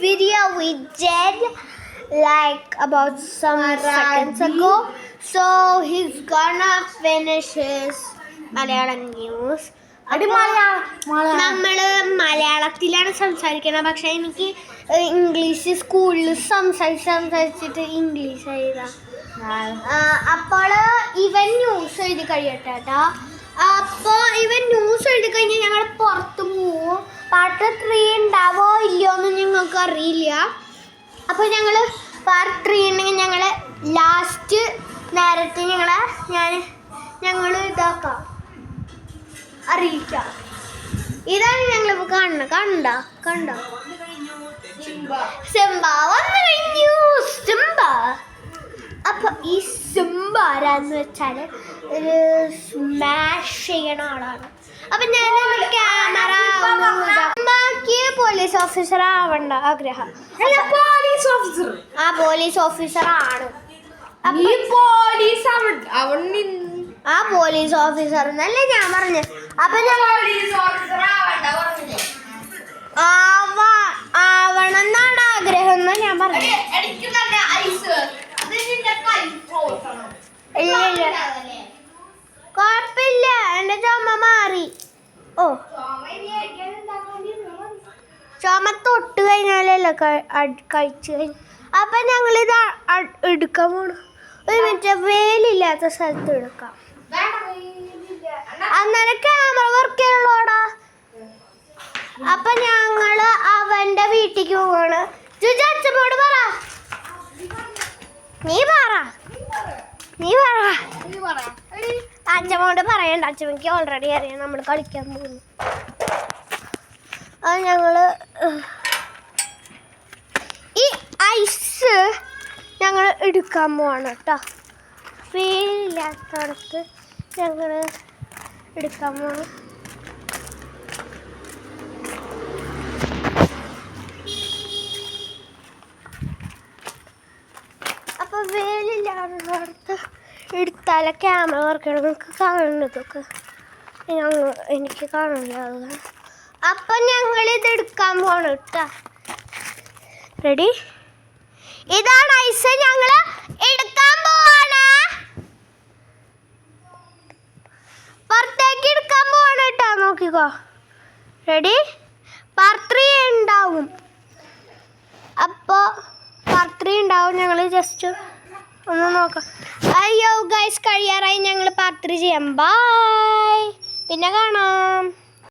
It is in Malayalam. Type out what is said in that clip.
video we did like about some seconds ago. So he's gonna finish his Malayalam news. നമ്മള് മലയാളത്തിലാണ് സംസാരിക്കുന്നത്. പക്ഷെ എനിക്ക് ഇംഗ്ലീഷ് സ്കൂളിൽ സംസാരിച്ചിട്ട് ഇംഗ്ലീഷ് എഴുതാം. അപ്പോൾ ഇവൻ ന്യൂസ് എഴുതി കഴിയട്ടെ കേട്ടോ. അപ്പോൾ ഇവൻ ന്യൂസ് എഴുതി കഴിഞ്ഞാൽ ഞങ്ങൾ പുറത്ത് പോവും. പാർട്ട് 3 ഉണ്ടാവോ ഇല്ലയോ എന്ന് ഞങ്ങൾക്ക് അറിയില്ല. അപ്പോൾ ഞങ്ങൾ പാർട്ട് 3 ഉണ്ടെങ്കിൽ ഞങ്ങൾ ലാസ്റ്റ് നേരത്തെ ഞങ്ങൾ ഇതാക്കാം, അറിയിക്കാം. ഇതാണ് ഞങ്ങളിപ്പോൾ കണ്ടോ സിംബ വന്നു കഴിഞ്ഞു. അപ്പൊ ഈ സിംബ ആരാന്ന് വെച്ചാല് ഒരു സ്മാഷ് ചെയ്യണ ആളാണ്. അപ്പൊ ഞാൻ ക്യാമറ സിംബക്ക് പോലീസ് ഓഫീസർ ആവണ്ട ആഗ്രഹം. പോലീസ് ഓഫീസർ ആണ്. ആ പോലീസ് ഓഫീസർ എന്നല്ലേ ഞാൻ പറഞ്ഞു. അപ്പൊ ആവണം എന്നാണ് ആഗ്രഹം എന്ന് ഞാൻ പറഞ്ഞു. കുഴപ്പമില്ല, എന്റെ ചുമ മാറി. ചുമ തൊട്ട് കഴിഞ്ഞാലല്ലോ കഴിച്ചു കഴിഞ്ഞു. അപ്പൊ ഞങ്ങളിത് എടുക്കാൻ പോണു. ഒരു മിനിറ്റ്, വെയിലില്ലാത്ത സ്ഥലത്ത് എടുക്കാം. അന്നേരം ക്യാമറ വർക്ക് ചെയ്യണോടാ. അപ്പൊ ഞങ്ങള് അവന്റെ വീട്ടിലേക്ക് പോവാണ്. അച്ഛനോട് പറ, നീ പറ അച്ഛനോട് പറയണ്ട. അച്ഛനക്ക് ഓൾറെഡി അറിയാം നമ്മൾ കളിക്കാൻ പോകുന്നു. അത് ഞങ്ങള് ഈ ഐസ് ഞങ്ങൾ എടുക്കാൻ പോവാണ് കേട്ടോ. വെയിലില്ലാത്തടത്ത് ഞങ്ങൾ എടുക്കാൻ പോവാണ്. അപ്പോൾ വെയിലില്ലാത്തടത്ത് എടുത്താലേ ക്യാമറ വർക്ക് ചെയ്യണം. നിങ്ങൾക്ക് കാണുന്നതൊക്കെ എനിക്ക് കാണില്ല. അതുകൊണ്ട് അപ്പം ഞങ്ങളിത് എടുക്കാൻ പോവാണ് കേട്ടോ. റെഡി? ഇതാണ് ഐസ്, ഞങ്ങൾ എടുക്കാൻ പോവാണ്. പുറത്തേക്ക് എടുക്കാൻ പോവാണ് കേട്ടോ. നോക്കിക്കോ. റെഡി? പാർട്ട് 3 ഉണ്ടാവും. അപ്പോൾ പാർട്ട് 3 ഉണ്ടാവും. ഞങ്ങൾ ജസ്റ്റ് ഒന്ന് നോക്കാം. അയ്യോ ഗൈസ്, കഴിയാറായി. ഞങ്ങൾ പാർട്ട് 3 ചെയ്യാം. ബൈ, പിന്നെ കാണാം.